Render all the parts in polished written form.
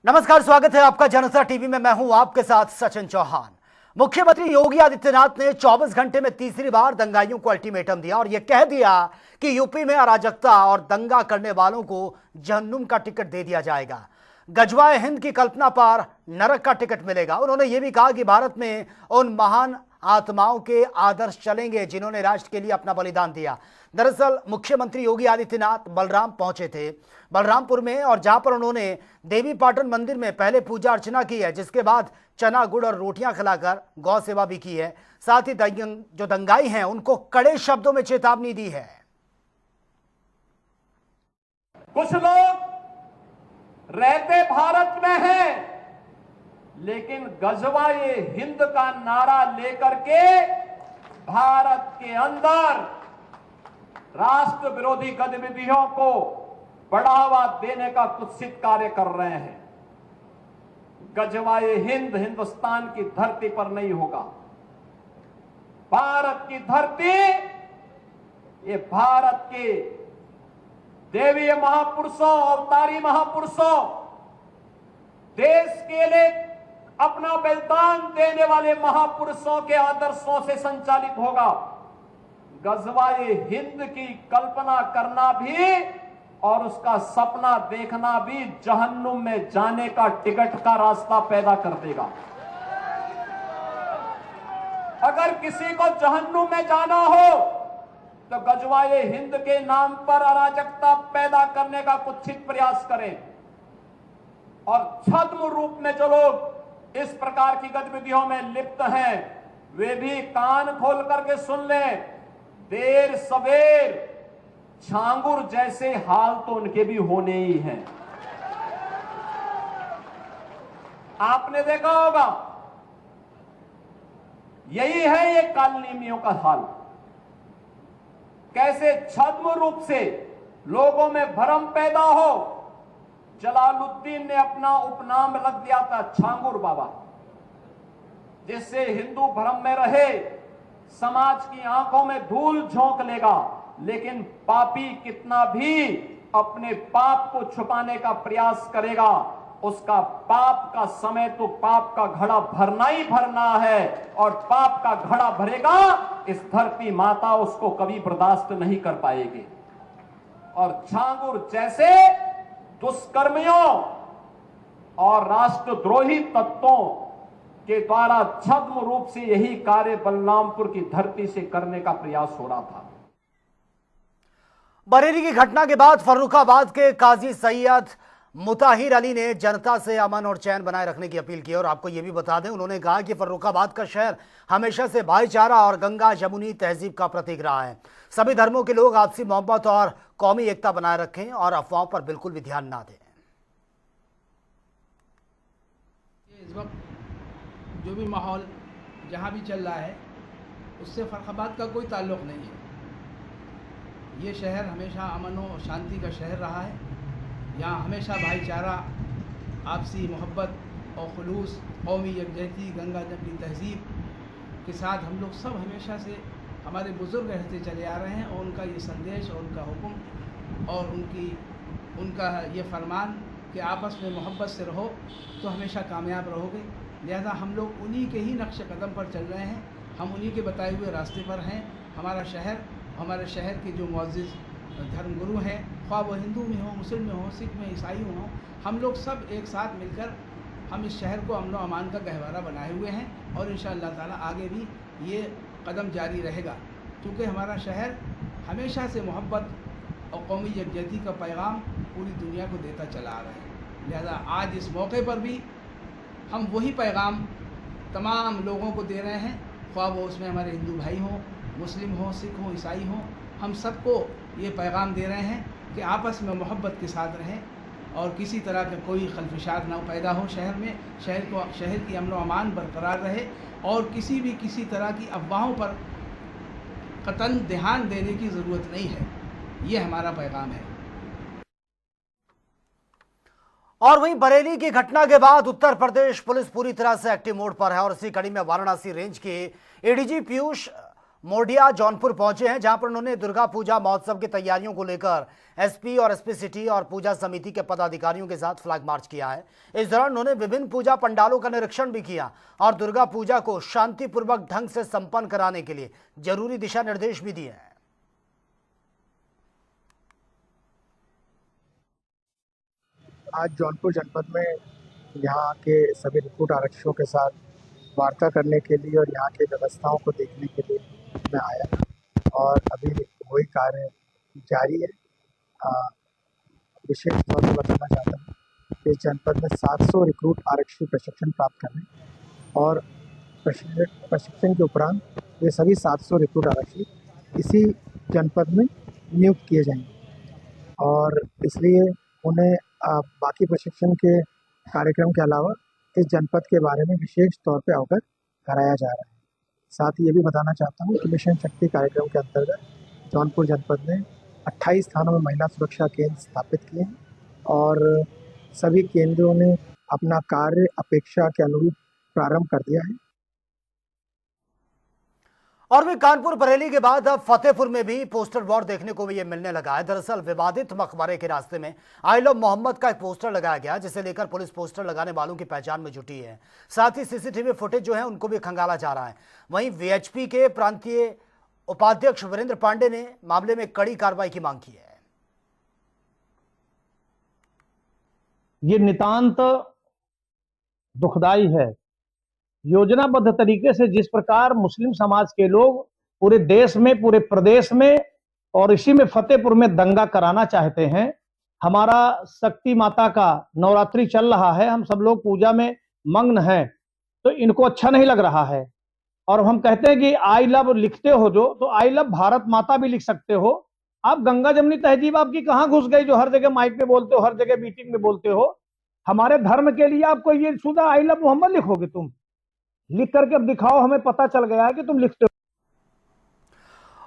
नमस्कार, स्वागत है आपका जनता टीवी में। मैं हूं आपके साथ सचिन चौहान। मुख्यमंत्री योगी आदित्यनाथ ने 24 घंटे में तीसरी बार दंगाइयों को अल्टीमेटम दिया और यह कह दिया कि यूपी में अराजकता और दंगा करने वालों को जहन्नुम का टिकट दे दिया जाएगा। गजवाए हिंद की कल्पना पर नरक का टिकट मिलेगा। उन्होंने यह भी कहा कि भारत में उन महान आत्माओं के आदर्श चलेंगे जिन्होंने राष्ट्र के लिए अपना बलिदान दिया। दरअसल मुख्यमंत्री योगी आदित्यनाथ बलराम पहुंचे थे, बलरामपुर में, और जहां पर उन्होंने देवी पाटन मंदिर में पहले पूजा अर्चना की है, जिसके बाद चना गुड़ और रोटियां खिलाकर गौ सेवा भी की है। साथ ही जो दंगाई हैं उनको कड़े शब्दों में चेतावनी दी है। कुछ लोग रहते भारत में हैं, लेकिन गजवाए हिंद का नारा लेकर के भारत के अंदर राष्ट्र विरोधी गतिविधियों को बढ़ावा देने का कुत्सित कार्य कर रहे हैं। गजवाए हिंद हिंदुस्तान की धरती पर नहीं होगा। भारत की धरती, ये भारत के देवीय महापुरुषों, अवतारी महापुरुषों, देश के लिए अपना बलिदान देने वाले महापुरुषों के आदर्शों से संचालित होगा। गजवाए हिंद की कल्पना करना भी और उसका सपना देखना भी जहन्नुम में जाने का टिकट का रास्ता पैदा कर देगा। अगर किसी को जहन्नुम में जाना हो तो गजवाए हिंद के नाम पर अराजकता पैदा करने का कुत्सित प्रयास करें, और छद्म रूप में जो लोग इस प्रकार की गतिविधियों में लिप्त हैं वे भी कान खोल करके सुन लें। देर सवेर छांगुर जैसे हाल तो उनके भी होने ही हैं। आपने देखा होगा, यही है ये कालनेमियों का हाल। कैसे छद्म रूप से लोगों में भ्रम पैदा हो। जलालुद्दीन ने अपना उपनाम रख दिया था छांगुर बाबा, जिससे हिंदू भ्रम में रहे, समाज की आंखों में धूल झोंक लेगा, लेकिन पापी कितना भी अपने पाप को छुपाने का प्रयास करेगा, उसका पाप का समय तो पाप का घड़ा भरना ही भरना है, और पाप का घड़ा भरेगा इस धरती माता उसको कभी बर्दाश्त नहीं कर पाएगी। और छांगुर जैसे दुष्कर्मियों और राष्ट्रद्रोही तत्वों के द्वारा छद्म रूप से यही कार्य बलरामपुर की धरती से करने का प्रयास हो रहा था। बरेली की घटना के बाद फर्रुखाबाद के काजी सैयद मुताहिर अली ने जनता से अमन और चैन बनाए रखने की अपील की। और आपको यह भी बता दें, उन्होंने कहा कि फर्रुखाबाद का शहर हमेशा से भाईचारा और गंगा जमुनी तहजीब का प्रतीक रहा है। सभी धर्मों के लोग आपसी मोहब्बत और कौमी एकता बनाए रखें और अफवाहों पर बिल्कुल भी ध्यान ना दें। इस वक्त जो भी माहौल जहाँ भी चल रहा है उससे फर्रुखाबाद का कोई ताल्लुक़ नहीं है। ये शहर हमेशा अमन और शांति का शहर रहा है। यहाँ हमेशा भाईचारा, आपसी मोहब्बत और खुलूस, कौमी यकजहती, गंगा जमुनी तहजीब के साथ हम लोग सब हमेशा से हमारे बुज़ुर्ग रहते चले आ रहे हैं, और उनका ये संदेश और उनका हुक्म और उनका ये फरमान कि आपस में मोहब्बत से रहो तो हमेशा कामयाब रहोगे। लिहाजा हम लोग उन्हीं के ही नक्श कदम पर चल रहे हैं, हम उन्हीं के बताए हुए रास्ते पर हैं। हमारे शहर के जो मुअज़्ज़िज़ धर्मगुरु हैं, ख्वाह वो हिंदू में हो, मुस्लिम में हो, सिख में, ईसाई में हो, हम लोग सब एक साथ मिलकर हम इस शहर को अमन व अमान का गहवारा बनाए हुए हैं, और इंशाअल्लाह ताला आगे भी ये कदम जारी रहेगा, क्योंकि हमारा शहर हमेशा से मोहब्बत और कौमी यकजहती का पैगाम पूरी दुनिया को देता चला आ रहा है। लिहाजा आज इस मौके पर भी हम वही पैगाम तमाम लोगों को दे रहे हैं, ख्वाह वो उसमें हमारे हिंदू भाई हों, मुस्लिम हों, सिख हों, ईसाई हों, हम सबको ये पैगाम दे रहे हैं कि आपस में मोहब्बत के साथ रहें और किसी तरह का कोई खलफशात ना पैदा हो शहर में, शहर की अमन व अमान बरकरार रहे, और किसी तरह की अफवाहों पर कतई ध्यान देने की ज़रूरत नहीं है। ये हमारा पैगाम है। और वहीं बरेली की घटना के बाद उत्तर प्रदेश पुलिस पूरी तरह से एक्टिव मोड पर है, और इसी कड़ी में वाराणसी रेंज के एडीजी पीयूष मोडिया जौनपुर पहुंचे हैं, जहां पर उन्होंने दुर्गा पूजा महोत्सव की तैयारियों को लेकर एसपी और एसपी सिटी और पूजा समिति के पदाधिकारियों के साथ फ्लैग मार्च किया है। इस दौरान उन्होंने विभिन्न पूजा पंडालों का निरीक्षण भी किया और दुर्गा पूजा को शांतिपूर्वक ढंग से संपन्न कराने के लिए जरूरी दिशा निर्देश भी दिए हैं। आज जौनपुर जनपद में यहाँ के सभी रिक्रूट आरक्षियों के साथ वार्ता करने के लिए और यहाँ की व्यवस्थाओं को देखने के लिए मैं आया और अभी वही कार्य जारी है। विशेष तौर पर बताना चाहता हूँ कि जनपद में 700 रिक्रूट आरक्षी प्रशिक्षण प्राप्त करने और प्रशिक्षण के उपरांत ये सभी 700 रिक्रूट आरक्षी इसी जनपद में नियुक्त किए जाएंगे और इसलिए उन्हें बाकी प्रशिक्षण के कार्यक्रम के अलावा इस जनपद के बारे में विशेष तौर पे अवगत कराया जा रहा है। साथ ही ये भी बताना चाहता हूँ कि मिशन शक्ति कार्यक्रम के अंतर्गत जौनपुर जनपद में 28 स्थानों में महिला सुरक्षा केंद्र स्थापित किए हैं और सभी केंद्रों ने अपना कार्य अपेक्षा के अनुरूप प्रारंभ कर दिया है। और भी कानपुर बरेली के बाद अब फतेहपुर में भी पोस्टर वॉर देखने को भी ये मिलने लगा है। दरअसल विवादित मकबरे के रास्ते में आई लव मोहम्मद का एक पोस्टर लगाया गया, जिसे लेकर पुलिस पोस्टर लगाने वालों की पहचान में जुटी है। साथ ही सीसीटीवी फुटेज जो है उनको भी खंगाला जा रहा है। वहीं वीएचपी के प्रांतीय उपाध्यक्ष वीरेंद्र पांडे ने मामले में कड़ी कार्रवाई की मांग की है। ये नितांत दुखदाई है। योजनाबद्ध तरीके से जिस प्रकार मुस्लिम समाज के लोग पूरे देश में, पूरे प्रदेश में और इसी में फतेहपुर में दंगा कराना चाहते हैं। हमारा शक्ति माता का नवरात्रि चल रहा है, हम सब लोग पूजा में मग्न हैं, तो इनको अच्छा नहीं लग रहा है। और हम कहते हैं कि आई लव लिखते हो जो, तो आई लव भारत माता भी लिख सकते हो। आप गंगा जमनी तहजीब आपकी कहाँ घुस गई जो हर जगह माइक पे बोलते हो, हर जगह मीटिंग में बोलते हो। हमारे धर्म के लिए आपको ये सुधा आई लव मोहम्मद लिखोगे? तुम लिख करके अब दिखाओ, हमें पता चल गया है कि तुम लिखते हो।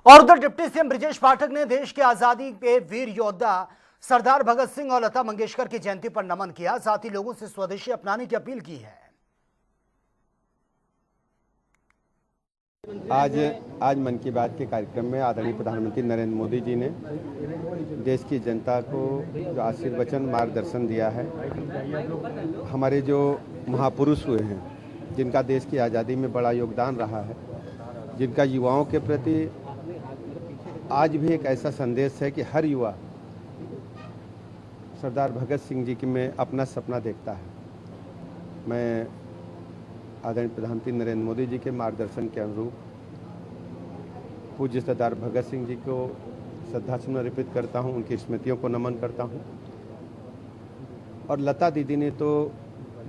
और उधर डिप्टी सीएम ब्रिजेश पाठक ने देश की आजादी के वीर योद्धा सरदार भगत सिंह और लता मंगेशकर की जयंती पर नमन किया। साथ ही लोगों से स्वदेशी अपनाने की अपील की है। आज मन की बात के कार्यक्रम में आदरणीय प्रधानमंत्री नरेंद्र मोदी जी ने देश की जनता को जो आशीर्वचन मार्गदर्शन दिया है, हमारे जो महापुरुष हुए हैं, जिनका देश की आज़ादी में बड़ा योगदान रहा है, जिनका युवाओं के प्रति आज भी एक ऐसा संदेश है कि हर युवा सरदार भगत सिंह जी की में अपना सपना देखता है। मैं आदरणीय प्रधानमंत्री नरेंद्र मोदी जी के मार्गदर्शन के अनुरूप पूज्य सरदार भगत सिंह जी को श्रद्धासुमन अर्पित करता हूं, उनकी स्मृतियों को नमन करता हूं। और लता दीदी ने तो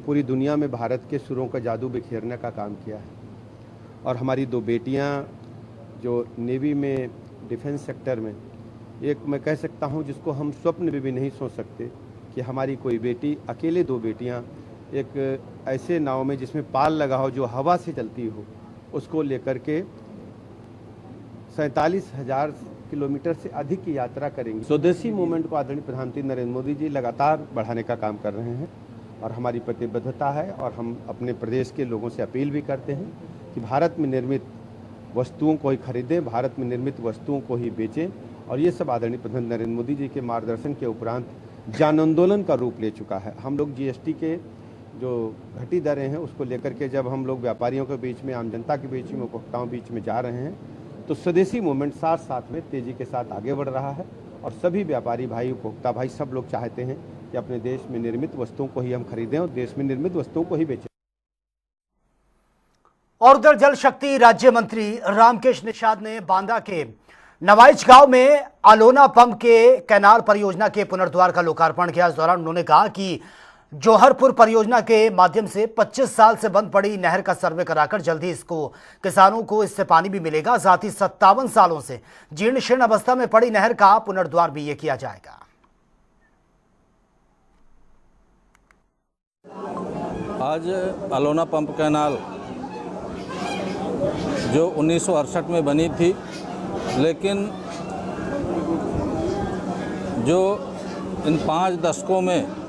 पूरी दुनिया में भारत के सुरों का जादू बिखेरने का काम किया है। और हमारी दो बेटियां जो नेवी में डिफेंस सेक्टर में, एक मैं कह सकता हूं जिसको हम स्वप्न में भी नहीं सोच सकते कि हमारी कोई बेटी, अकेले दो बेटियां एक ऐसे नाव में जिसमें पाल लगा हो, जो हवा से चलती हो, उसको लेकर के 47,000 किलोमीटर से अधिक की यात्रा करेंगी। स्वदेशी मूवमेंट को आदरणीय प्रधानमंत्री नरेंद्र मोदी जी लगातार बढ़ाने का काम कर रहे हैं और हमारी प्रतिबद्धता है। और हम अपने प्रदेश के लोगों से अपील भी करते हैं कि भारत में निर्मित वस्तुओं को ही खरीदें, भारत में निर्मित वस्तुओं को ही बेचें। और ये सब आदरणीय प्रधानमंत्री नरेंद्र मोदी जी के मार्गदर्शन के उपरांत जन आंदोलन का रूप ले चुका है। हम लोग जीएसटी के जो घटी दरें हैं उसको लेकर के जब हम लोग व्यापारियों के बीच में, आम जनता के बीच में, उपभोक्ताओं के बीच में जा रहे हैं, तो स्वदेशी मूवमेंट साथ साथ में तेजी के साथ आगे बढ़ रहा है। और सभी व्यापारी भाई, उपभोक्ता भाई, सब लोग चाहते हैं कि अपने देश में निर्मित वस्तुओं को ही हम खरीदें और देश में निर्मित वस्तुओं को ही बेचें। और उधर जल शक्ति राज्य मंत्री रामकेश निषाद ने बांदा के नवाइच गांव में अलोना पंप के कैनाल परियोजना के पुनर्द्वार का लोकार्पण किया। इस दौरान उन्होंने कहा कि जौहरपुर परियोजना के माध्यम से 25 साल से बंद पड़ी नहर का सर्वे कराकर जल्दी इसको किसानों को इससे पानी भी मिलेगा। साथ ही 57 सालों से जीर्ण शीर्ण अवस्था में पड़ी नहर का पुनर्द्वार भी ये किया जाएगा। आज अलोना पंप कैनाल जो 1968 में बनी थी, लेकिन जो इन 5 दशकों में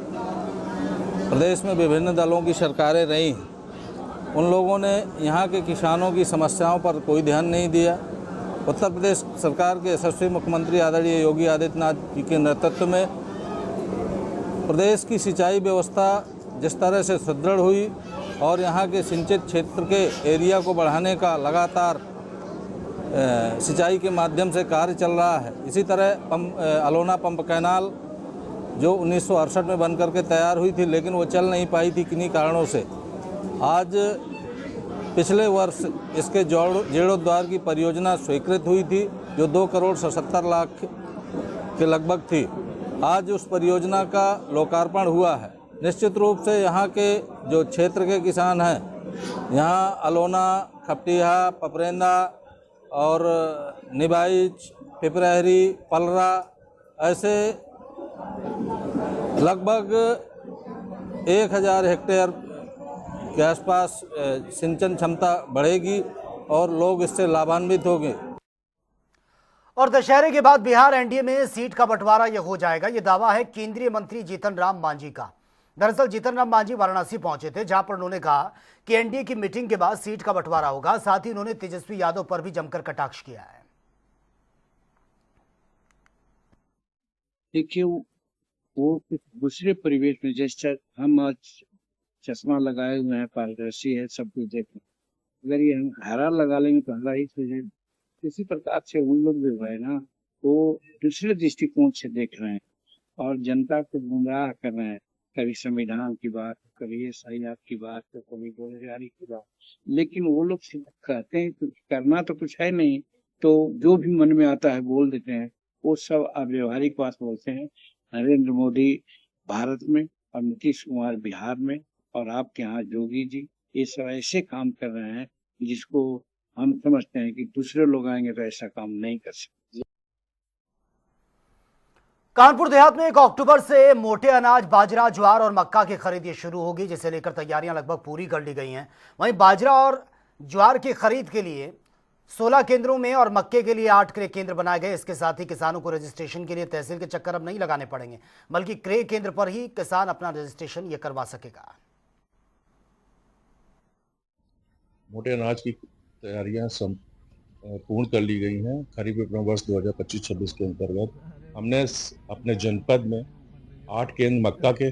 प्रदेश में विभिन्न दलों की सरकारें रहीं, उन लोगों ने यहाँ के किसानों की समस्याओं पर कोई ध्यान नहीं दिया। उत्तर प्रदेश सरकार के यशस्वी मुख्यमंत्री आदरणीय योगी आदित्यनाथ जी के नेतृत्व में प्रदेश की सिंचाई व्यवस्था जिस तरह से सुदृढ़ हुई और यहाँ के सिंचित क्षेत्र के एरिया को बढ़ाने का लगातार सिंचाई के माध्यम से कार्य चल रहा है। इसी तरह अलोना पंप कैनाल जो 1968 में बन करके तैयार हुई थी, लेकिन वो चल नहीं पाई थी किन्हीं कारणों से। आज पिछले वर्ष इसके जीर्णोद्धार की परियोजना स्वीकृत हुई थी जो 2,77,00,000 के लगभग थी। आज उस परियोजना का लोकार्पण हुआ है। निश्चित रूप से यहाँ के जो क्षेत्र के किसान हैं, यहाँ अलोना, खपटिया, पपरेंदा और निबाइच, पिपरहरी, पलरा ऐसे लगभग 1,000 हेक्टेयर के आसपास सिंचन क्षमता बढ़ेगी और लोग इससे लाभान्वित होंगे। और दशहरे के बाद बिहार एनडीए में सीट का बंटवारा यह हो जाएगा, यह दावा है केंद्रीय मंत्री जीतन राम मांझी का। दरअसल जीतन राम मांझी वाराणसी पहुंचे थे, जहां पर उन्होंने कहा कि एनडीए की मीटिंग के बाद सीट का बंटवारा होगा। साथ ही उन्होंने तेजस्वी यादव पर भी जमकर कटाक्ष किया है। देखिए, वो दूसरे परिवेश में, जैसे हम आज चश्मा लगाए हुए हैं, पारदर्शी है, सब कुछ देख रहे हैं। अगर ये हम हरा लगा लेंगे तो हरा ही सोचे। इसी प्रकार से उन लोग जो है ना, वो दूसरे दृष्टिकोण से देख रहे हैं और जनता को गुमराह कर रहे हैं। कभी संविधान की बात, कभी SIR की बात, कभी बेरोजगारी की बात। लेकिन वो लोग कहते हैं तो करना तो कुछ है नहीं, तो जो भी मन में आता है बोल देते हैं। वो सब अव्यवहारिक बात बोलते हैं। नरेंद्र मोदी भारत में और नीतीश कुमार बिहार में और आपके यहाँ योगी जी, ये सब ऐसे काम कर रहे हैं जिसको हम समझते हैं कि दूसरे लोग आएंगे तो ऐसा काम नहीं कर सकते। कानपुर देहात में 1 अक्टूबर से मोटे अनाज, बाजरा, ज्वार और मक्का की खरीद शुरू होगी, जिसे लेकर तैयारियां लगभग पूरी कर ली गई हैं। वहीं बाजरा और ज्वार की खरीद के लिए 16 केंद्रों में और मक्के के लिए 8 क्रय केंद्र बनाए गए। इसके साथ ही किसानों को रजिस्ट्रेशन के लिए तहसील के चक्कर अब नहीं लगाने पड़ेंगे, बल्कि क्रय केंद्र पर ही किसान अपना रजिस्ट्रेशन ये करवा सकेगा। मोटे अनाज की तैयारियां पूर्ण कर ली गई हैं। खरीफ विपणन वर्ष 2025-26 के अंतर्गत हमने अपने जनपद में 8 केंद्र मक्का के,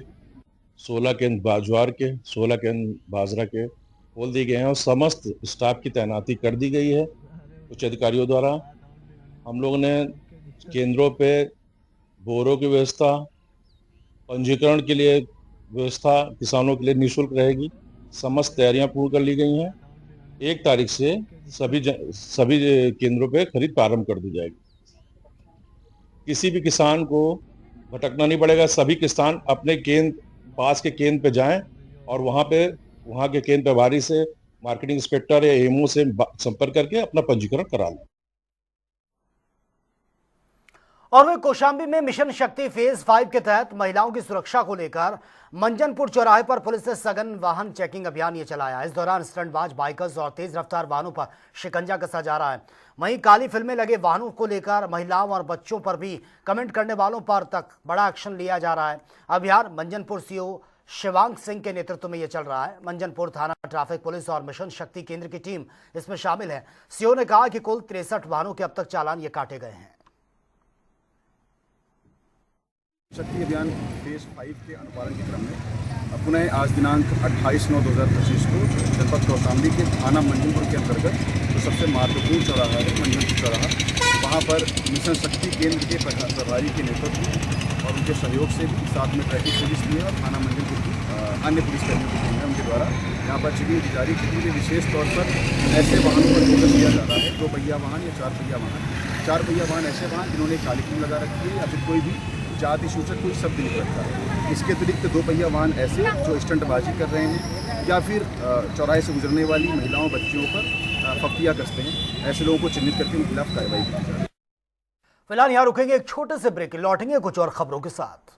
16 केंद्र ज्वार के, 16 केंद्र बाजरा के खोल दिए गए हैं और समस्त स्टाफ की तैनाती कर दी गई है उच्च अधिकारियों द्वारा। हम लोगों ने केंद्रों पे बोरों की व्यवस्था, पंजीकरण के लिए व्यवस्था किसानों के लिए निःशुल्क रहेगी। समस्त तैयारियां पूर्ण कर ली गई हैं। 1 तारीख से सभी केंद्रों पे खरीद प्रारंभ कर दी जाएगी। किसी भी किसान को भटकना नहीं पड़ेगा। सभी किसान अपने पास के केंद्र पे जाएं और वहाँ के केंद्र प्रभारी से, मार्केटिंग इंस्पेक्टर या एमओ से संपर्क करके अपना पंजीकरण करा लें। और वह कौशाम्बी में मिशन शक्ति फेज 5 के तहत महिलाओं की सुरक्षा को लेकर मंजनपुर चौराहे पर पुलिस ने सघन वाहन चेकिंग अभियान ये चलाया। इस दौरान स्टंटबाज, बाइकर्स और तेज रफ्तार वाहनों पर शिकंजा कसा जा रहा है। वहीं काली फिल्में लगे वाहनों को लेकर महिलाओं और बच्चों पर भी कमेंट करने वालों पर तक बड़ा एक्शन लिया जा रहा है। अभियान मंजनपुर सीओ शिवांग सिंह के नेतृत्व में यह चल रहा है। मंजनपुर थाना ट्रैफिक पुलिस और मिशन शक्ति केंद्र की टीम इसमें शामिल है। सीओ ने कहा कि कुल 63 वाहनों के अब तक चालान ये काटे गए हैं। शक्ति अभियान फेज 5 के अनुपालन के क्रम में पुनः आज दिनांक 28/9/2025 को जनपद कौशाम्बी के थाना मंजनपुर के अंतर्गत जो सबसे महत्वपूर्ण चौराहा है मंजनपुर चौराहा, वहाँ पर मिशन शक्ति केंद्र के प्रभारी के नेतृत्व और उनके सहयोग से भी, साथ में ट्रैफिक पुलिस की और थाना मंजनपुर की अन्य पुलिसकर्मियों की टीम है, उनके द्वारा यहाँ पर चेकिंग की जा रही है। जिसमें विशेष तौर पर ऐसे वाहनों पर फोकस किया जा रहा है, 2 पहिया वाहन या 4 पहिया वाहन। 4 पहिया वाहन ऐसे वाहन जिन्होंने काली फिल्म लगा रखी है या फिर कोई भी जाति सूचक कोई शब्द नहीं रखता है। इसके अतिरिक्त 2 पहिया वाहन ऐसे जो स्टंटबाजी कर रहे हैं या फिर चौराहे से गुजरने वाली महिलाओं, बच्चियों पर फफ्तियाँ कसते हैं, ऐसे लोगों को चिन्हित करके उनके खिलाफ कार्रवाई की जाए। फिलहाल यहाँ रुकेंगे एक छोटे से ब्रेक, लौटेंगे कुछ और खबरों के साथ।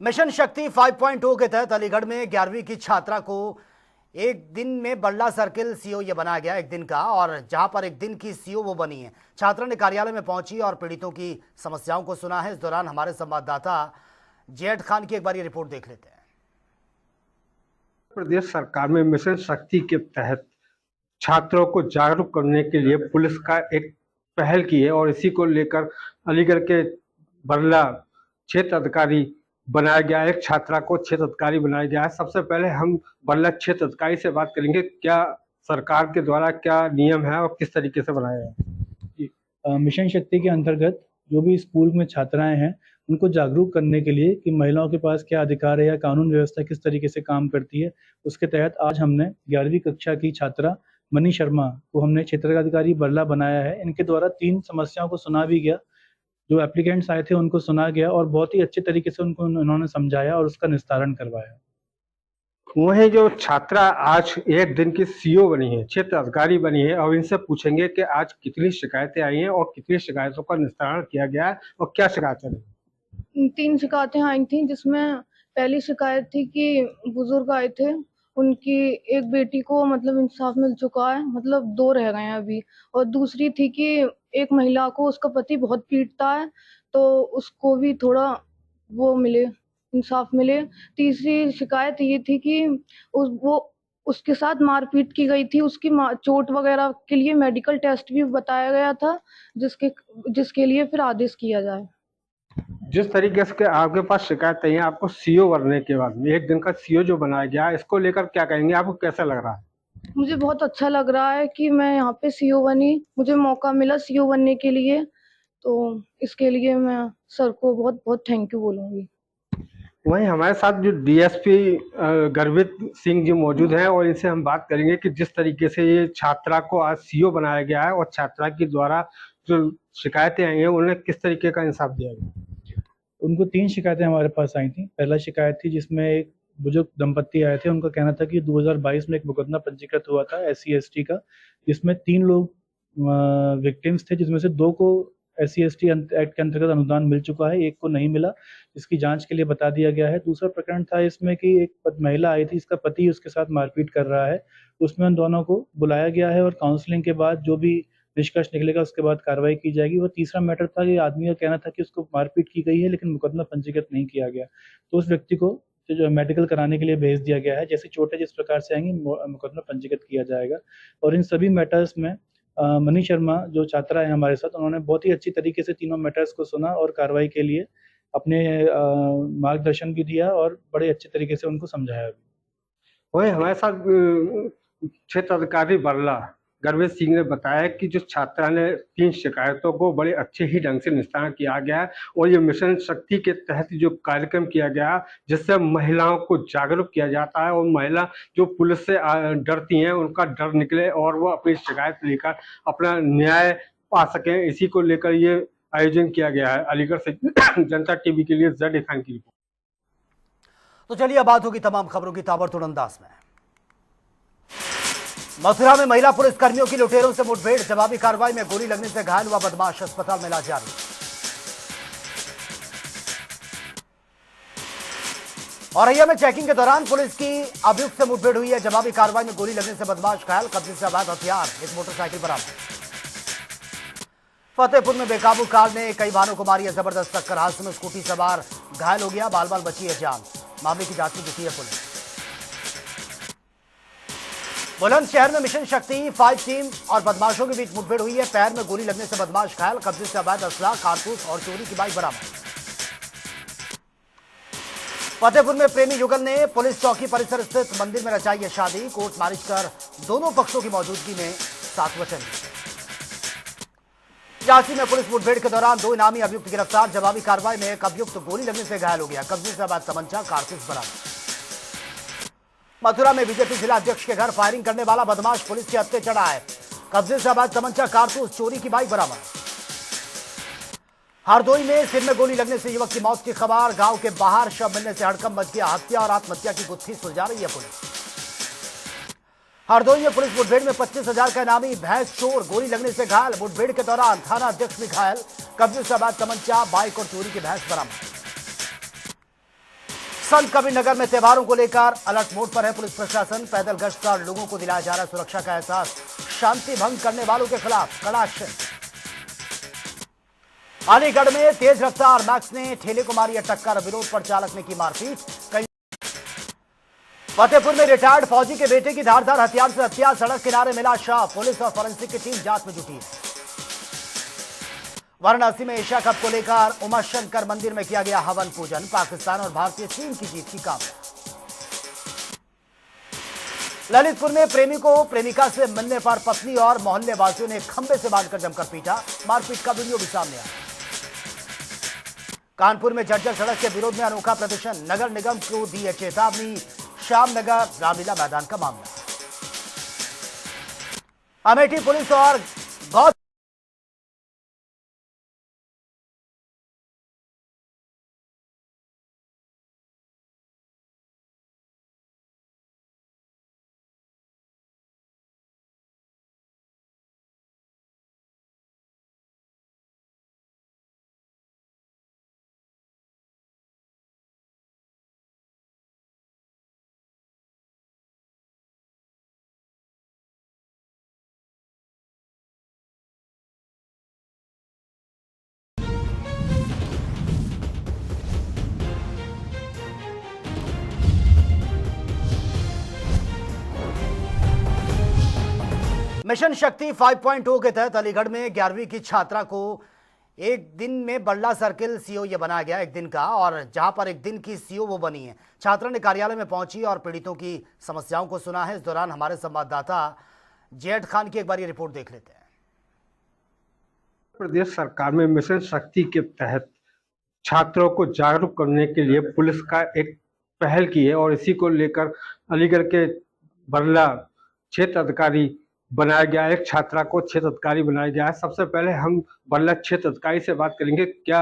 मिशन शक्ति 5.0 के तहत अलीगढ़ में 11वीं की छात्रा को एक दिन में बल्ला सर्किल सीओ ये बनाया गया एक दिन का, और जहां पर एक दिन की सीओ वो बनी है। छात्रा ने कार्यालय में पहुंची और पीड़ितों की समस्याओं को सुना है। इस दौरान हमारे संवाददाता जेड खान की एक बार ये रिपोर्ट देख लेते हैं। प्रदेश सरकार में मिशन शक्ति के तहत छात्रों को जागरूक करने के लिए पुलिस का एक पहल की है, और इसी को लेकर अलीगढ़ के बल्ला क्षेत्र अधिकारी बनाया गया है। एक छात्रा को क्षेत्र अधिकारी बनाया गया है। सबसे पहले हम बल्ला क्षेत्र अधिकारी से बात करेंगे, क्या सरकार के द्वारा क्या नियम है और किस तरीके से बनाया है। मिशन शक्ति के अंतर्गत जो भी स्कूल में छात्राएं हैं उनको जागरूक करने के लिए कि महिलाओं के पास क्या अधिकार है या कानून व्यवस्था किस तरीके से काम करती है, उसके तहत आज हमने 11वीं कक्षा की छात्रा मनी शर्मा को हमने क्षेत्र अधिकारी बल्ला बनाया है। इनके द्वारा 3 समस्याओं को सुना भी गया, जो एप्लीकेंट्स आए थे उनको सुना गया और बहुत ही अच्छे तरीके से उनको उन्होंने समझाया और उसका निस्तारण करवाया। वहीं जो छात्रा आज एक दिन की सीओ बनी है, क्षेत्र अधिकारी बनी है, और इनसे पूछेंगे कि आज कितनी शिकायतें आई हैं और कितनी शिकायतों का निस्तारण किया गया है और क्या शिकायतें रही। 3 शिकायतें आई थी, जिसमें पहली शिकायत थी कि बुजुर्ग आए थे, उनकी एक बेटी को मतलब इंसाफ मिल चुका है, मतलब 2 रह गए हैं अभी। और दूसरी थी कि एक महिला को उसका पति बहुत पीटता है, तो उसको भी थोड़ा वो मिले, इंसाफ मिले। तीसरी शिकायत ये थी कि उसके साथ मारपीट की गई थी, उसकी चोट वगैरह के लिए मेडिकल टेस्ट भी बताया गया था, जिसके लिए फिर आदेश किया जाए। जिस तरीके से आपके पास शिकायत है आपको सीओ बनने के बाद में एक दिन का सीओ जो बनाया गया, इसको लेकर क्या कहेंगे, आपको कैसा लग रहा है। मुझे बहुत अच्छा लग रहा है कि मैं यहाँ पे सीओ बनी, मुझे मौका मिला सीओ बनने के लिए, तो इसके लिए मैं सर को बहुत बहुत थैंक यू बोलूँगी। वहीं हमारे साथ जो डीएसपी गर्वित सिंह जी मौजूद हैं, और इनसे हम बात करेंगे कि जिस तरीके से ये छात्रा को आज सीओ बनाया गया है और छात्रा के द्वारा जो शिकायतें आई हैं उन्हें किस तरीके का इंसाफ दिया गया। उनको 3 शिकायतें हमारे पास आई थी। पहला शिकायत थी जिसमें एक बुजुर्ग दंपत्ति आए थे, उनका कहना था कि 2022 में एक मुकदमा पंजीकृत हुआ था SC/ST का, जिसमें 3 लोग विक्टिम्स थे, जिसमें से 2 को SC/ST एक्ट के अंतर्गत अनुदान मिल चुका है, 1 को नहीं मिला, जिसकी जांच के लिए बता दिया गया है। दूसरा प्रकरण था इसमें कि एक महिला आई थी, इसका पति उसके साथ मारपीट कर रहा है, उसमें उन दोनों को बुलाया गया है और काउंसलिंग के बाद जो भी निष्कर्ष निकलेगा उसके बाद कार्रवाई की जाएगी। वो तीसरा मैटर था कि आदमी का कहना था कि उसको मारपीट की गई है लेकिन मुकदमा पंजीकृत नहीं किया गया, तो उस व्यक्ति को जो मेडिकल कराने के लिए भेज दिया गया है। जैसी चोटें जिस प्रकार से आएंगी मुकदमा पंजीकृत किया जाएगा। और इन सभी मैटर्स में मनी शर्मा जो छात्रा है हमारे साथ, उन्होंने बहुत ही अच्छी तरीके से तीनों मैटर्स को सुना और कार्रवाई के लिए अपने मार्गदर्शन भी दिया और बड़े अच्छे तरीके से उनको समझाया भी। वही हमारे साथ क्षेत्र अधिकारी बल्ला गर्वित सिंह ने बताया कि जो छात्रा ने 3 शिकायतों को बड़े अच्छे ही ढंग से निस्तारण किया गया है, और ये मिशन शक्ति के तहत जो कार्यक्रम किया गया जिससे महिलाओं को जागरूक किया जाता है और महिला जो पुलिस से डरती हैं उनका डर निकले और वो अपनी शिकायत लेकर अपना न्याय पा सकें, इसी को लेकर ये आयोजन किया गया है। अलीगढ़ से जनता टीवी के लिए जेड खान की रिपोर्ट। तो चलिए अब बात होगी तमाम खबरों की ताबड़तोड़ अंदाज में। मथुरा में महिला पुलिस कर्मियों की लुटेरों से मुठभेड़, जवाबी कार्रवाई में गोली लगने से घायल हुआ बदमाश, अस्पताल में इलाज जारी। औरैया में चेकिंग के दौरान पुलिस की अभियुक्त से मुठभेड़ हुई है, जवाबी कार्रवाई में गोली लगने से बदमाश घायल, कब्जे से अवैध हथियार, एक मोटरसाइकिल बरामद। फतेहपुर में बेकाबू कार ने कई वाहनों को मारी है जबरदस्त टक्कर, हादसे में स्कूटी सवार घायल हो गया, बाल बाल बची है जान। मामले की जांच में जुटी है पुलिस। बुलंदशहर में मिशन शक्ति 5 टीम और बदमाशों के बीच मुठभेड़ हुई है, पैर में गोली लगने से बदमाश घायल, कब्जे से अवैध असला, कारतूस और चोरी की बाइक बरामद। फतेहपुर में प्रेमी युगल ने पुलिस चौकी परिसर स्थित मंदिर में रचाई है शादी, कोर्ट मैरिज कर दोनों पक्षों की मौजूदगी में सात वचन। झांसी में पुलिस मुठभेड़ के दौरान 2 इनामी अभियुक्त गिरफ्तार, जवाबी कार्रवाई में एक अभियुक्त गोली लगने से घायल हो गया, कब्जे से अवैध तमंचा, कारतूस बरामद। मथुरा में बीजेपी जिला अध्यक्ष के घर फायरिंग करने वाला बदमाश पुलिस के हत्थे चढ़ा है, कब्जे से अवैध तमंचा, कारतूस, चोरी की बाइक बरामद। हरदोई में सिर में गोली लगने से युवक की मौत की खबर, गांव के बाहर शव मिलने से हड़कंप मच गया, हत्या और आत्महत्या की गुत्थी सुलझा रही है पुलिस। हरदोई में पुलिस मुठभेड़ में 25,000 का इनामी भैंस चोर गोली लगने से घायल, मुठभेड़ के दौरान थाना अध्यक्ष भी घायल, कब्जे से अवैध तमंचा, बाइक और चोरी की भैंस बरामद। संत कबीर नगर में त्योहारों को लेकर अलर्ट मोड पर है पुलिस प्रशासन। पैदल गश्त कर लोगों को दिलाया जा रहा है सुरक्षा का एहसास। शांति भंग करने वालों के खिलाफ कड़ा एक्शन। अलीगढ़ में तेज रफ्तार मैक्स ने ठेले को मारी टक्कर, विरोध पर चालक ने की मारपीट। फतेहपुर में रिटायर्ड फौजी के बेटे की धारदार हथियार से हत्या, सड़क किनारे मिला शव। पुलिस और फॉरेंसिक की टीम जांच में जुटी है। वाराणसी में एशिया कप को लेकर उमाशंकर मंदिर में किया गया हवन पूजन। पाकिस्तान और भारतीय टीम की जीत की कामना। ललितपुर में प्रेमी को प्रेमिका से मिलने पर पत्नी और मोहल्ले वासियों ने खंबे से बांधकर जमकर पीटा, मारपीट का वीडियो भी सामने आया। कानपुर में जर्जर सड़क के विरोध में अनोखा प्रदर्शन, नगर निगम को दी है चेतावनी। श्यामनगर रामलीला मैदान का मामला। अमेठी पुलिस और गौ मिशन शक्ति 5.0 के तहत अलीगढ़ में 11वीं की छात्रा को एक दिन में बल्ला सर्किल सीओ ये बनाया गया, एक दिन का, और जहां पर एक दिन की सीओ वो बनी है। छात्रा ने कार्यालय में पहुंची और पीड़ितों की समस्याओं को सुना है। इस दौरान हमारे संवाददाता जैद खान की एक बार ये रिपोर्ट देख लेते हैं। प्रदेश सरकार में मिशन शक्ति के तहत छात्रों को जागरूक करने के लिए पुलिस का एक पहल की है और इसी को लेकर अलीगढ़ के बल्ला क्षेत्र अधिकारी बनाया गया है। एक छात्रा को क्षेत्र अधिकारी बनाया गया है। सबसे पहले हम बल्ला क्षेत्र अधिकारी से बात करेंगे, क्या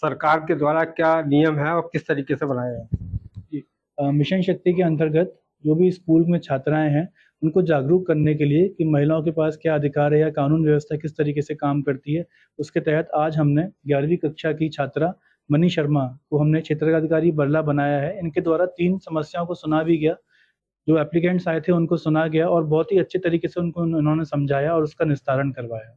सरकार के द्वारा क्या नियम है और किस तरीके से बनाया है। मिशन शक्ति के अंतर्गत जो भी स्कूल में छात्राएं हैं उनको जागरूक करने के लिए कि महिलाओं के पास क्या अधिकार है या कानून व्यवस्था किस तरीके से काम करती है, उसके तहत आज हमने 11वीं कक्षा की छात्रा मनी शर्मा को हमने क्षेत्र अधिकारी बल्ला बनाया है। इनके द्वारा 3 समस्याओं को सुना भी गया, जो एप्लीकेंट्स आए थे उनको सुना गया और बहुत ही अच्छे तरीके से उनको उन्होंने समझाया और उसका निस्तारण करवाया।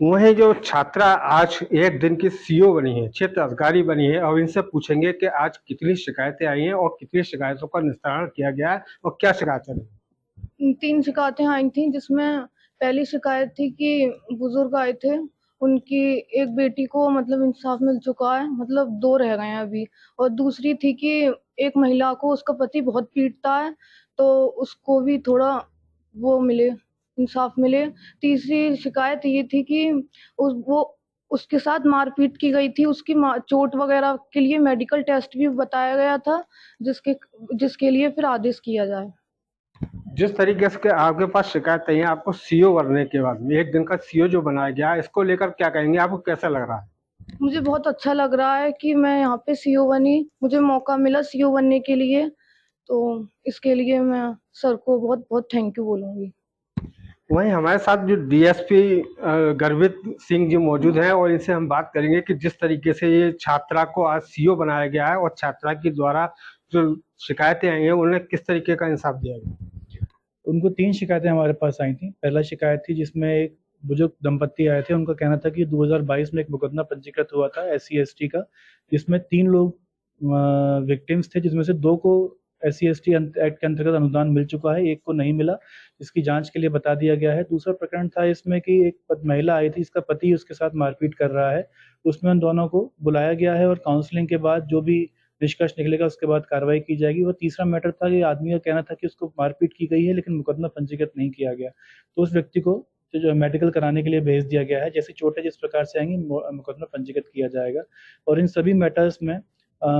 वहीं जो छात्रा आज एक दिन की सीओ बनी है, क्षेत्र अधिकारी बनी है, और इनसे पूछेंगे कि आज कितनी शिकायतें आई हैं और कितनी शिकायतों का निस्तारण किया गया है और क्या शिकायतें रही। 3 शिकायतें आई थी, जिसमें पहली शिकायत थी कि बुजुर्ग आए थे, उनकी एक बेटी को मतलब इंसाफ मिल चुका है, मतलब 2 रह गए हैं अभी। और दूसरी थी कि एक महिला को उसका पति बहुत पीटता है, तो उसको भी थोड़ा वो मिले, इंसाफ मिले। तीसरी शिकायत ये थी कि उसके साथ मारपीट की गई थी। उसकी चोट वगैरह के लिए मेडिकल टेस्ट भी बताया गया था, जिसके लिए फिर आदेश किया जाए। जिस तरीके से आपके पास शिकायत आई है, आपको सीओ बनने के बाद में एक दिन का सीओ जो बनाया गया, इसको लेकर क्या कहेंगे, आपको कैसा लग रहा है। मुझे बहुत अच्छा लग रहा है कि मैं यहाँ पे सीओ बनी, मुझे मौका मिला सीओ बनने के लिए, तो इसके लिए मैं सर को बहुत बहुत थैंक यू बोलूँगी। वहीं हमारे साथ जो डीएसपी गर्वित सिंह जी मौजूद हैं और इनसे हम बात करेंगे कि जिस तरीके से ये छात्रा को आज सीओ बनाया गया है और छात्रा के द्वारा जो शिकायतें आई हैं उन्हें किस तरीके का इंसाफ दिया गया। उनको 3 शिकायतें हमारे पास आई थी। पहला शिकायत थी जिसमें एक बुजुर्ग दंपत्ति आए थे, उनका कहना था कि 2022 में एक मुकदमा पंजीकृत हुआ था SC/ST का, जिसमें 3 लोग विक्टिम्स थे, जिसमें से 2 को SC/ST एक्ट के अंतर्गत अनुदान मिल चुका है, एक को नहीं मिला, जिसकी जांच के लिए बता दिया गया है। दूसरा प्रकरण था इसमें कि एक महिला आई थी, इसका पति उसके साथ मारपीट कर रहा है, उसमें उन दोनों को बुलाया गया है और काउंसलिंग के बाद जो भी निष्कर्ष निकलेगा उसके बाद कार्रवाई की जाएगी। वो तीसरा मैटर था कि आदमी का कहना था कि उसको मारपीट की गई है लेकिन मुकदमा पंजीकृत नहीं किया गया, तो उस व्यक्ति को जो मेडिकल कराने के लिए भेज दिया गया है। जैसी चोटें जिस प्रकार से आएंगी मुकदमा पंजीकृत किया जाएगा। और इन सभी मैटर्स में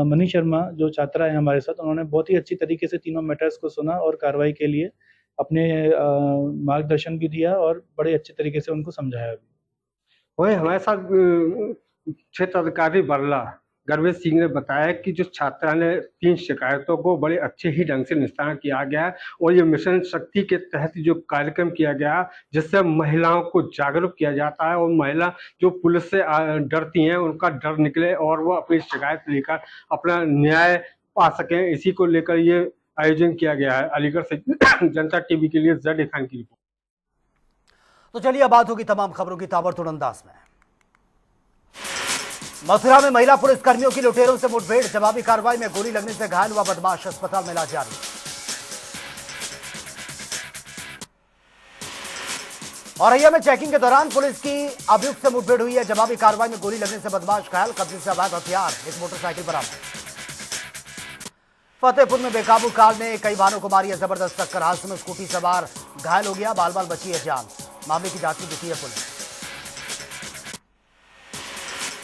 मनी शर्मा जो छात्रा है हमारे साथ, उन्होंने बहुत ही अच्छी तरीके से तीनों मैटर्स को सुना और कार्रवाई के लिए अपने मार्गदर्शन भी दिया और बड़े अच्छे तरीके से उनको समझाया भी। वही हमारे साथ क्षेत्र अधिकारी बल्ला गर्वित सिंह ने बताया कि जो छात्रा ने 3 शिकायतों को बड़े अच्छे ही ढंग से निस्तारण किया गया है और ये मिशन शक्ति के तहत जो कार्यक्रम किया गया जिससे महिलाओं को जागरूक किया जाता है और महिला जो पुलिस से डरती हैं उनका डर निकले और वो अपनी शिकायत लेकर अपना न्याय पा सकें, इसी को लेकर ये आयोजन किया गया है। अलीगढ़ से जनता टीवी के लिए जडी खान की रिपोर्ट। तो चलिए अब बात होगी तमाम खबरों की ताबड़तोड़ अंदाज में। मथुरा में महिला पुलिस कर्मियों की लुटेरों से मुठभेड़, जवाबी कार्रवाई में गोली लगने से घायल हुआ बदमाश, अस्पताल में इलाज जारी। औरैया में चेकिंग के दौरान पुलिस की अभियुक्त से मुठभेड़ हुई है, जवाबी कार्रवाई में गोली लगने से बदमाश घायल, कब्जे से अवैध हथियार, एक मोटरसाइकिल बरामद। फतेहपुर में बेकाबू कार ने कई वाहनों को मारी है जबरदस्त टक्कर, हादसे में स्कूटी सवार घायल हो गया, बाल बाल बची है जान। मामले की जांच में जुटी है पुलिस।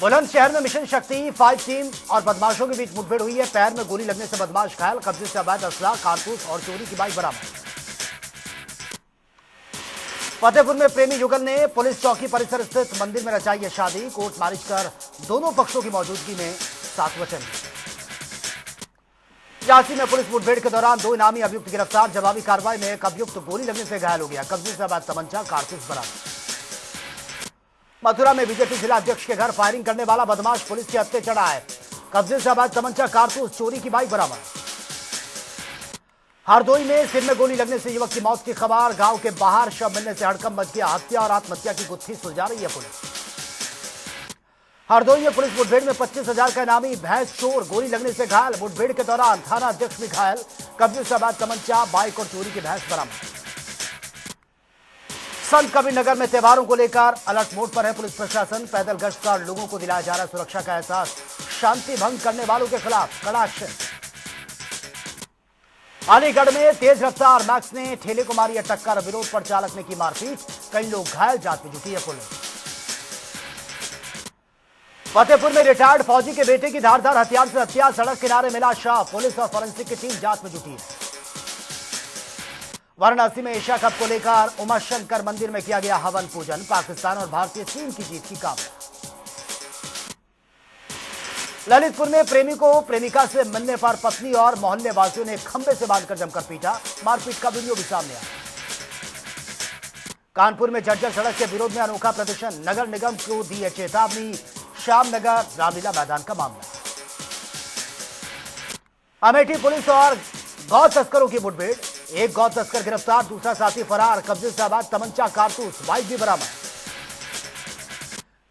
बुलंदशहर में मिशन शक्ति 5 टीम और बदमाशों के बीच मुठभेड़ हुई है, पैर में गोली लगने से बदमाश घायल, कब्जे से अवैध असला, कारतूस और चोरी की बाइक बरामद। फतेहपुर में प्रेमी युगल ने पुलिस चौकी परिसर स्थित मंदिर में रचाई है शादी, कोर्ट मैरिज कर दोनों पक्षों की मौजूदगी में सात वचन। झांसी में पुलिस मुठभेड़ के दौरान 2 इनामी अभियुक्त गिरफ्तार, जवाबी कार्रवाई में एक अभियुक्त गोली लगने से घायल हो गया, कब्जे से अवैध तमंचा, कारतूस बरामद। मथुरा में बीजेपी जिला अध्यक्ष के घर फायरिंग करने वाला बदमाश पुलिस के हत्थे चढ़ा है, कब्जे से अवैध तमंचा, कारतूस, चोरी की बाइक बरामद। हरदोई में सिर में गोली लगने से युवक की मौत की खबर, गांव के बाहर शव मिलने से हड़कंप मच गया, हत्या और आत्महत्या की गुत्थी सुलझा रही है पुलिस। हरदोई में पुलिस मुठभेड़ में 25,000 का इनामी भैंस चोर गोली लगने से घायल, मुठभेड़ के दौरान थाना अध्यक्ष भी घायल, कब्जे से अवैध तमंचा, बाइक और चोरी की भैंस बरामद। संत कबीर नगर में त्योहारों को लेकर अलर्ट मोड पर है पुलिस प्रशासन, पैदल गश्त कर लोगों को दिलाया जा रहा है सुरक्षा का एहसास, शांति भंग करने वालों के खिलाफ कड़ा एक्शन। अलीगढ़ में तेज रफ्तार मैक्स ने ठेले को मारी है टक्कर, विरोध पर चालक ने की मारपीट, कई लोग घायल, जांच में जुटी है पुलिस। फतेहपुर में रिटायर्ड फौजी के बेटे की धारदार हथियार से हत्या, सड़क किनारे मिला शव, पुलिस और फॉरेंसिक की टीम जांच में जुटी है। वाराणसी में एशिया कप को लेकर उमाशंकर मंदिर में किया गया हवन पूजन, पाकिस्तान और भारतीय टीम की जीत की कामना। ललितपुर में प्रेमी को प्रेमिका से मिलने पर पत्नी और मोहल्ले वासियों ने खंबे से बांधकर जमकर पीटा, मारपीट का वीडियो भी सामने आया। कानपुर में जर्जर सड़क के विरोध में अनोखा प्रदर्शन, नगर निगम को दी है चेतावनी, श्यामनगर रामलीला मैदान का मामला। अमेठी पुलिस और गौ तस्करों की मुठभेड़, एक गौ तस्कर गिरफ्तार, दूसरा साथी फरार, कब्जे से अवैध तमंचा, कारतूस, बाइक भी बरामद।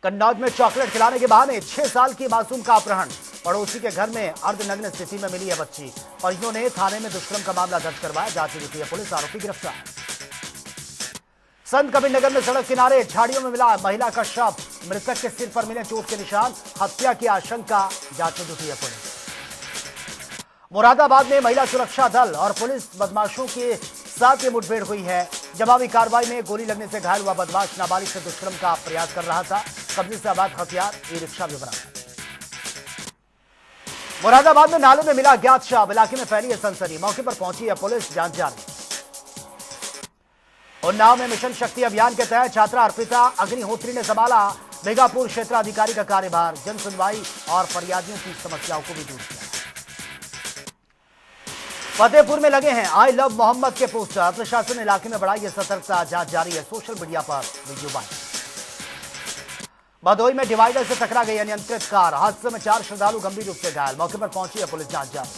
कन्नौज में चॉकलेट खिलाने के बहाने 6 साल की मासूम का अपहरण, पड़ोसी के घर में अर्धनग्न स्थिति में मिली है बच्ची, परिजनों ने थाने में दुष्कर्म का मामला दर्ज करवाया, जांच में जुटी है पुलिस, आरोपी गिरफ्तार। संत कबीर नगर में सड़क किनारे झाड़ियों में मिला महिला का शव, मृतक के सिर पर मिले चोट के निशान, हत्या की आशंका, जांच में जुटी है पुलिस। मुरादाबाद में महिला सुरक्षा दल और पुलिस बदमाशों के साथ ये मुठभेड़ हुई है, जवाबी कार्रवाई में गोली लगने से घायल हुआ बदमाश नाबालिग से दुष्कर्म का प्रयास कर रहा था, कब्जे से अवैध हथियार, ई रिक्शा भी बरामद। मुरादाबाद में नाले में मिला ज्ञात शव, इलाके में फैली है सनसनी, मौके पर पहुंची है पुलिस, जांच जारी। उन्नाव में मिशन शक्ति अभियान के तहत छात्रा अर्पिता अग्निहोत्री ने संभाला मेगापुर क्षेत्राधिकारी का कार्यभार, जन सुनवाई और फरियादियों की समस्याओं को भी दूर किया। फतेहपुर में लगे हैं आई लव मोहम्मद के पोस्टर, प्रशासन ने इलाके में बढ़ाई है सतर्कता, जांच जारी है, सोशल मीडिया पर वीडियो वायरल। भदोई में डिवाइडर से टकरा गई अनियंत्रित कार, हादसे में 4 श्रद्धालु गंभीर रूप से घायल, मौके पर पहुंची है पुलिस, जांच जारी।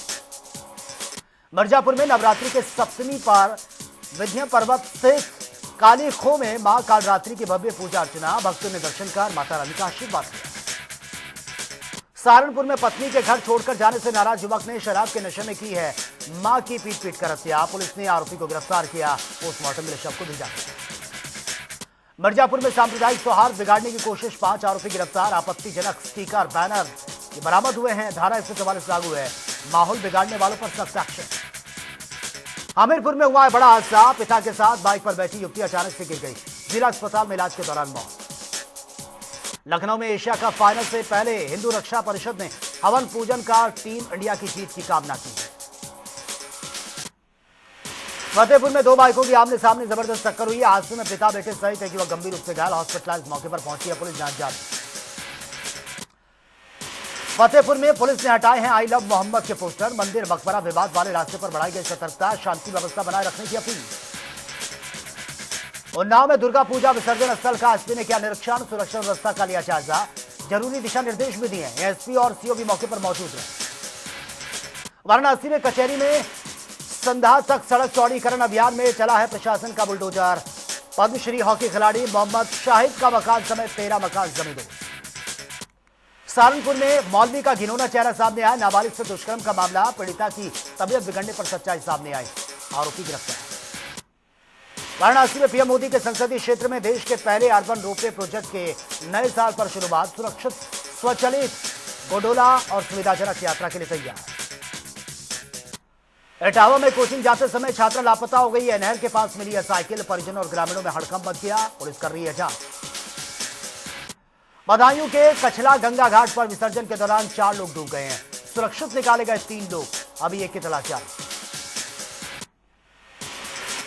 मिर्जापुर में नवरात्रि के सप्तमी पर विंध्य पर्वत स्थित काली खो में मां कालरात्रि की भव्य पूजा अर्चना, भक्तों ने दर्शन कर माता रानी का आशीर्वाद लिया। सहारनपुर में पत्नी के घर छोड़कर जाने से नाराज युवक ने शराब के नशे में की है मां की पीट कर हत्या, पुलिस ने आरोपी को गिरफ्तार किया, पोस्टमार्टम में शव को भेजा गया। मिर्जापुर में सांप्रदायिक सौहार्द बिगाड़ने की कोशिश, 5 आरोपी गिरफ्तार, आपत्तिजनक स्टिकर बैनर बरामद हुए हैं, धारा 144 लागू है, माहौल बिगाड़ने वालों पर सख्त एक्शन। हमीरपुर में हुआ है बड़ा हादसा, पिता के साथ बाइक पर बैठी युवती अचानक से गिर गई, जिला अस्पताल में इलाज के दौरान मौत। लखनऊ में एशिया कप फाइनल से पहले हिंदू रक्षा परिषद ने हवन पूजन कर टीम इंडिया की जीत की कामना की। फतेहपुर में 2 बाइकों की आमने सामने जबरदस्त टक्कर हुई, हादसे में पिता बेटे सहित एक युवक गंभीर रूप से घायल, हॉस्पिटलाइज, मौके पर पहुंची है पुलिस, जांच जारी। फतेहपुर में पुलिस ने हटाए हैं आई लव मोहम्मद के पोस्टर, मंदिर मकबरा विवाद वाले रास्ते पर बढ़ाई गई सतर्कता, शांति व्यवस्था बनाए रखने की अपील। उन्नाव में दुर्गा पूजा विसर्जन स्थल का एसपी ने किया निरीक्षण, सुरक्षा व्यवस्था का लिया जायजा, जरूरी दिशा निर्देश भी दिए, एसपी और सीओ भी मौके पर मौजूद रहे। वाराणसी में कचहरी में संधा तक सड़क चौड़ीकरण अभियान में चला है प्रशासन का बुलडोजर। पद्मश्री हॉकी खिलाड़ी मोहम्मद शाहिद का मकान समेत 13 मकान जमींदोज। सहारनपुर में मौलवी का घिनौना चेहरा सामने आया। नाबालिग से दुष्कर्म का मामला, पीड़िता की तबीयत बिगड़ने पर सच्चाई सामने आई, आरोपी गिरफ्तार। वाराणसी में पीएम मोदी के संसदीय क्षेत्र में देश के पहले अर्बन रोपवे प्रोजेक्ट के नए साल पर शुरुआत। सुरक्षित, स्वचालित, गोडोला और सुविधाजनक यात्रा के लिए तैयार। इटावा में कोचिंग जाते समय छात्रा लापता हो गई है। नहर के पास मिली है साइकिल। परिजनों और ग्रामीणों में हड़कंप मच गया। पुलिस कर रही है जांच। बदायूं के कछला गंगा घाट पर विसर्जन के दौरान 4 लोग डूब गए हैं। सुरक्षित निकाले गए 3 लोग, अभी एक की तलाश जारी।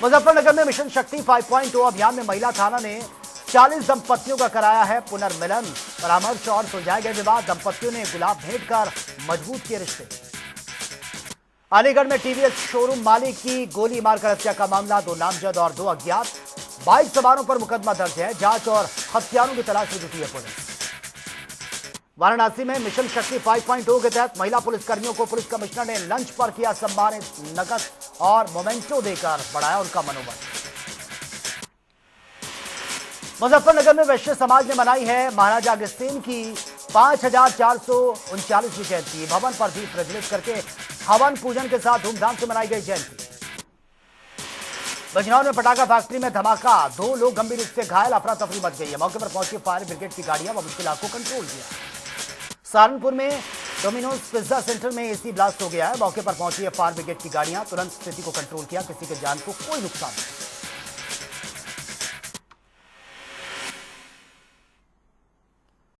मुजफ्फरनगर में मिशन शक्ति 5.0 अभियान में महिला थाना ने 40 दंपतियों का कराया है पुनर्मिलन। परामर्श और सुलझाए गए विवाद। दंपतियों ने गुलाब भेंट कर मजबूत किए रिश्ते। अलीगढ़ में टीवीएस शोरूम मालिक की गोली मारकर हत्या का मामला। 2 नामजद और 2 अज्ञात बाइक सवारों पर मुकदमा दर्ज है। जांच और हत्यारों की तलाश में जुटी है पुलिस। वाराणसी में मिशन शक्ति 5.0 के तहत महिला पुलिसकर्मियों को पुलिस कमिश्नर ने लंच पर किया सम्मानित। नकद और मोमेंटो देकर बढ़ाया उनका मनोबल। मुजफ्फरनगर में वैश्य समाज ने मनाई है महाराजा अगस्तीन की 5439वीं जयंती। भवन पर दीप प्रज्वलित करके हवन पूजन के साथ धूमधाम से मनाई गई जयंती। बजनौर में पटाखा फैक्ट्री में धमाका, 2 लोग गंभीर रूप से घायल। अफरा तफरी मच गई है। मौके पर पहुंची फायर ब्रिगेड की गाड़ियां व मुश्किलात को कंट्रोल किया। सहारनपुर में डोमिनोज पिज्जा सेंटर में एसी ब्लास्ट हो गया है। मौके पर पहुंची है फायर ब्रिगेड की गाड़ियां, तुरंत स्थिति को कंट्रोल किया। किसी के जान को कोई नुकसान नहीं।